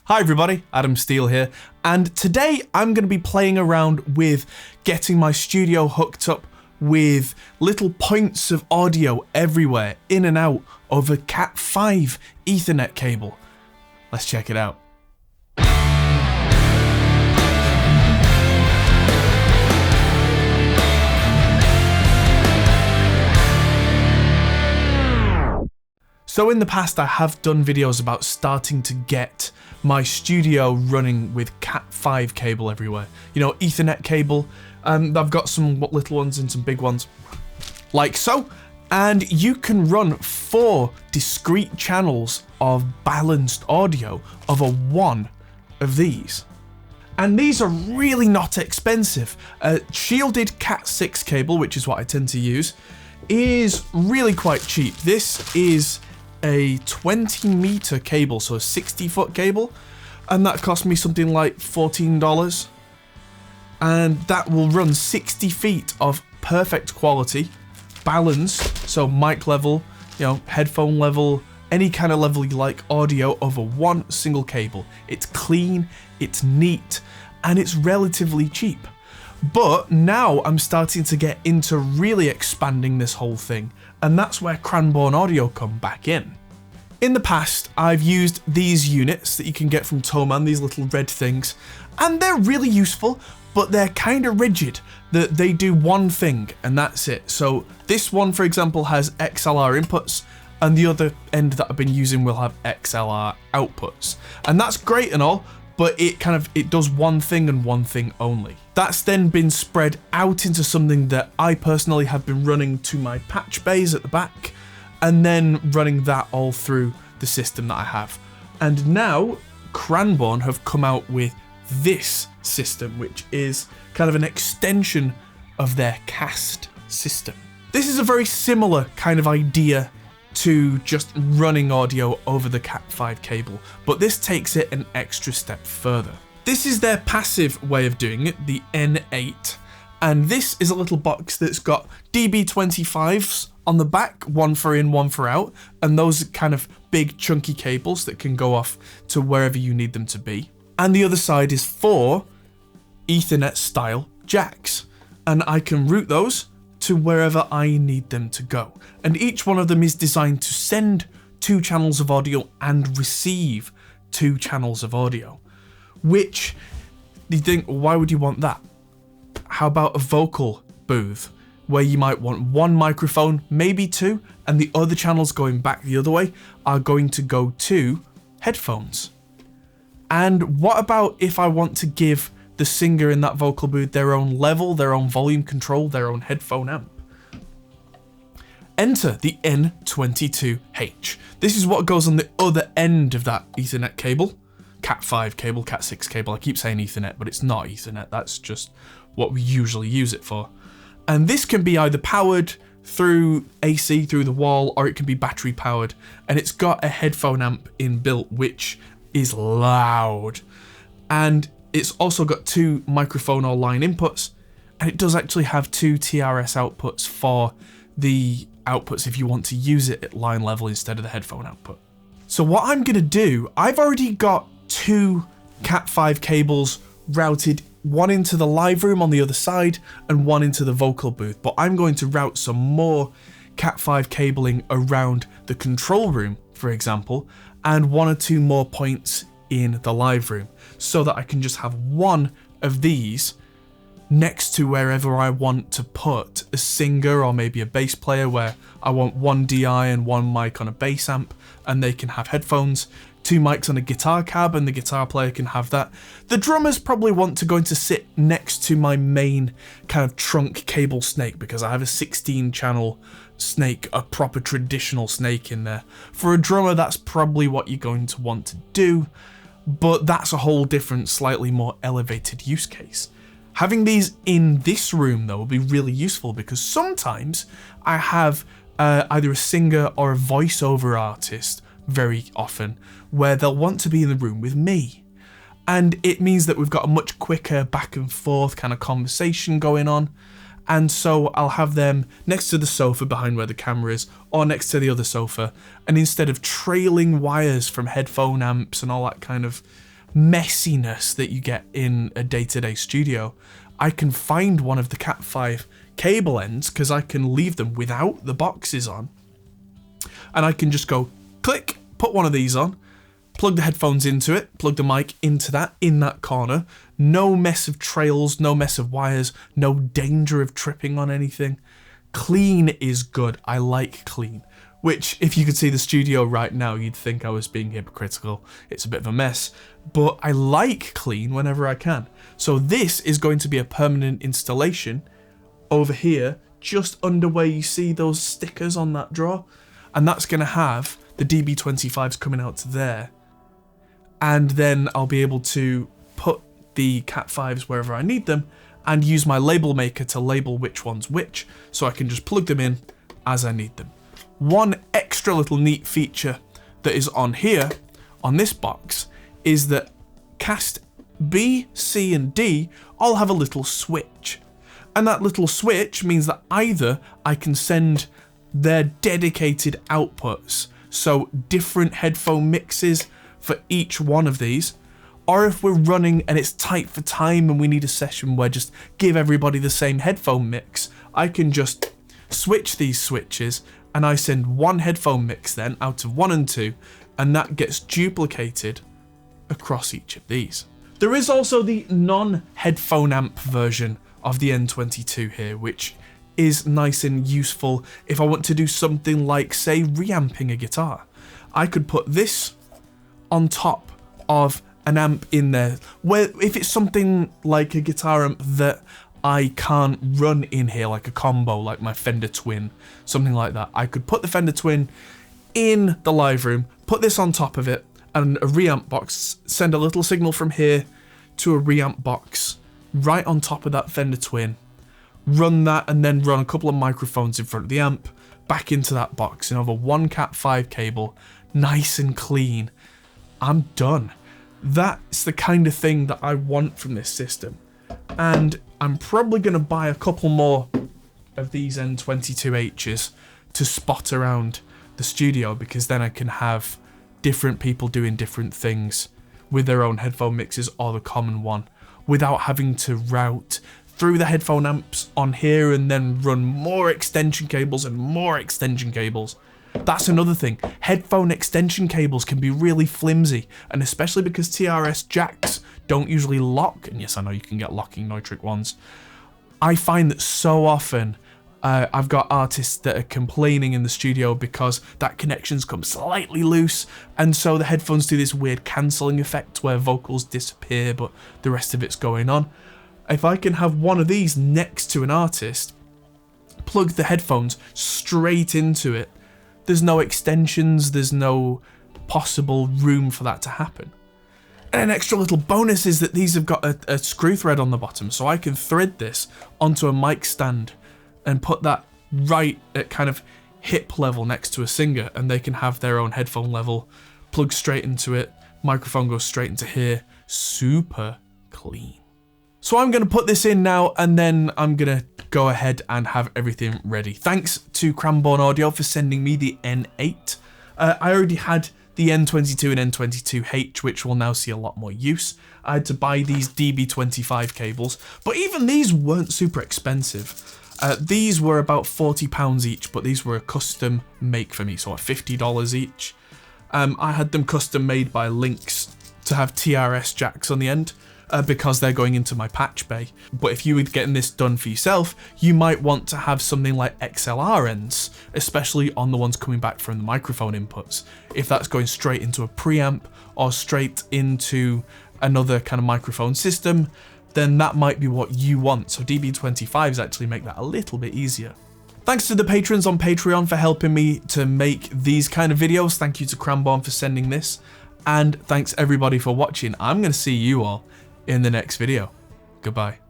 Hi everybody, Adam Steele here, and today I'm going to be playing around with getting my studio hooked up with little points of audio everywhere, in and out, over Cat5 Ethernet cable. Let's check it out. So in the past I have done videos about starting to get my studio running with Cat5 cable everywhere. You know, Ethernet cable. I've got some little ones and some big ones, like so. And you can run 4 discrete channels of balanced audio over one of these. And these are really not expensive. Shielded Cat6 cable, which is what I tend to use, is really quite cheap. This is a 20-meter cable, so a 60-foot cable, and that cost me something like $14. And that will run 60 feet of perfect quality, balanced, so mic level, you know, headphone level, any kind of level you like, audio over one single cable. It's clean, it's neat, and it's relatively cheap. But now I'm starting to get into really expanding this whole thing, and that's where Cranborne Audio come back in. In the past, I've used these units that you can get from Toman, these little red things, and they're really useful, but they're kind of rigid, that they do one thing and that's it. So this one, for example, has XLR inputs, and the other end that I've been using will have XLR outputs. And that's great and all, but it does one thing and one thing only. That's then been spread out into something that I personally have been running to my patch bays at the back, and then running that all through the system that I have. And now Cranborne have come out with this system, which is kind of an extension of their cast system. This is a very similar kind of idea to just running audio over the Cat5 cable, but this takes it an extra step further. This is their passive way of doing it, the N8, and this is a little box that's got DB25s on the back, one for in, one for out, and those are kind of big chunky cables that can go off to wherever you need them to be. And the other side is 4 Ethernet style jacks, and I can route those to wherever I need them to go. And each one of them is designed to send 2 channels of audio and receive 2 channels of audio, which you think, why would you want that? How about a vocal booth where you might want 1 microphone, maybe 2, and the other channels going back the other way are going to go to headphones? And what about if I want to give the singer in that vocal booth their own level, their own volume control, their own headphone amp? Enter the N22H. This is what goes on the other end of that Ethernet cable. Cat5 cable, Cat6 cable. I keep saying Ethernet, but it's not Ethernet. That's just what we usually use it for. And this can be either powered through AC, through the wall, or it can be battery powered. And it's got a headphone amp inbuilt, which is loud. And it's also got 2 microphone or line inputs, and it does actually have 2 TRS outputs for the outputs if you want to use it at line level instead of the headphone output. So what I'm gonna do, I've already got 2 Cat5 cables routed, one into the live room on the other side and one into the vocal booth, but I'm going to route some more Cat5 cabling around the control room, for example, and 1 or 2 more points in the live room, so that I can just have one of these next to wherever I want to put a singer or maybe a bass player, where I want 1 DI and 1 mic on a bass amp and they can have headphones, 2 mics on a guitar cab and the guitar player can have that. The drummers probably want to sit next to my main kind of trunk cable snake, because I have a 16-channel snake, a proper traditional snake in there. For a drummer, that's probably what you're going to want to do, but that's a whole different, slightly more elevated use case. Having these in this room though will be really useful, because sometimes I have either a singer or a voiceover artist very often where they'll want to be in the room with me, and it means that we've got a much quicker back and forth kind of conversation going on. And so I'll have them next to the sofa behind where the camera is, or next to the other sofa, and instead of trailing wires from headphone amps and all that kind of messiness that you get in a day-to-day studio, I can find one of the Cat5 cable ends, because I can leave them without the boxes on, and I can just go click, put one of these on, plug the headphones into it, plug the mic into that in that corner. No mess of trails, no mess of wires, no danger of tripping on anything. Clean is good. I like clean. Which, if you could see the studio right now, you'd think I was being hypocritical. It's a bit of a mess. But I like clean whenever I can. So this is going to be a permanent installation over here, just under where you see those stickers on that drawer. And that's going to have the DB25s coming out to there. And then I'll be able to put the Cat5s wherever I need them and use my label maker to label which one's which, so I can just plug them in as I need them. One extra little neat feature that is on here, on this box, is that cast B, C and D all have a little switch. And that little switch means that either I can send their dedicated outputs, so different headphone mixes for each one of these, or if we're running and it's tight for time and we need a session where just give everybody the same headphone mix, I can just switch these switches and I send one headphone mix then out of 1 and 2, and that gets duplicated across each of these. There is also the non-headphone amp version of the N22 here, which is nice and useful if I want to do something like, say, reamping a guitar. I could put this on top of an amp in there, where if it's something like a guitar amp that I can't run in here, like a combo, like my Fender Twin, something like that, I could put the Fender Twin in the live room, put this on top of it, and a reamp box, send a little signal from here to a reamp box right on top of that Fender Twin, run that, and then run a couple of microphones in front of the amp, back into that box, and over one Cat5 cable, nice and clean. I'm done. That's the kind of thing that I want from this system. And I'm probably going to buy a couple more of these N22Hs to spot around the studio, because then I can have different people doing different things with their own headphone mixes or the common one, without having to route through the headphone amps on here and then run more extension cables and more extension cables. That's another thing. Headphone extension cables can be really flimsy, and especially because TRS jacks don't usually lock, and yes, I know you can get locking Neutrik ones. I find that so often I've got artists that are complaining in the studio because that connection's come slightly loose, and so the headphones do this weird cancelling effect where vocals disappear but the rest of it's going on. If I can have one of these next to an artist, plug the headphones straight into it, there's no extensions, there's no possible room for that to happen. And an extra little bonus is that these have got a screw thread on the bottom, so I can thread this onto a mic stand and put that right at kind of hip level next to a singer, and they can have their own headphone level, plug straight into it, microphone goes straight into here, super clean. So I'm going to put this in now, and then I'm going to go ahead and have everything ready. Thanks to Cranborne Audio for sending me the N8. I already had the N22 and N22H, which will now see a lot more use. I had to buy these DB25 cables, but even these weren't super expensive. These were about £40 each, but these were a custom make for me, so at $50 each. I had them custom made by Lynx to have TRS jacks on the end, because they're going into my patch bay. But if you were getting this done for yourself, you might want to have something like XLR ends, especially on the ones coming back from the microphone inputs. If that's going straight into a preamp or straight into another kind of microphone system, then that might be what you want. So DB25s actually make that a little bit easier. Thanks to the patrons on Patreon for helping me to make these kind of videos. Thank you to Cranborne for sending this. And thanks everybody for watching. I'm going to see you all in the next video. Goodbye.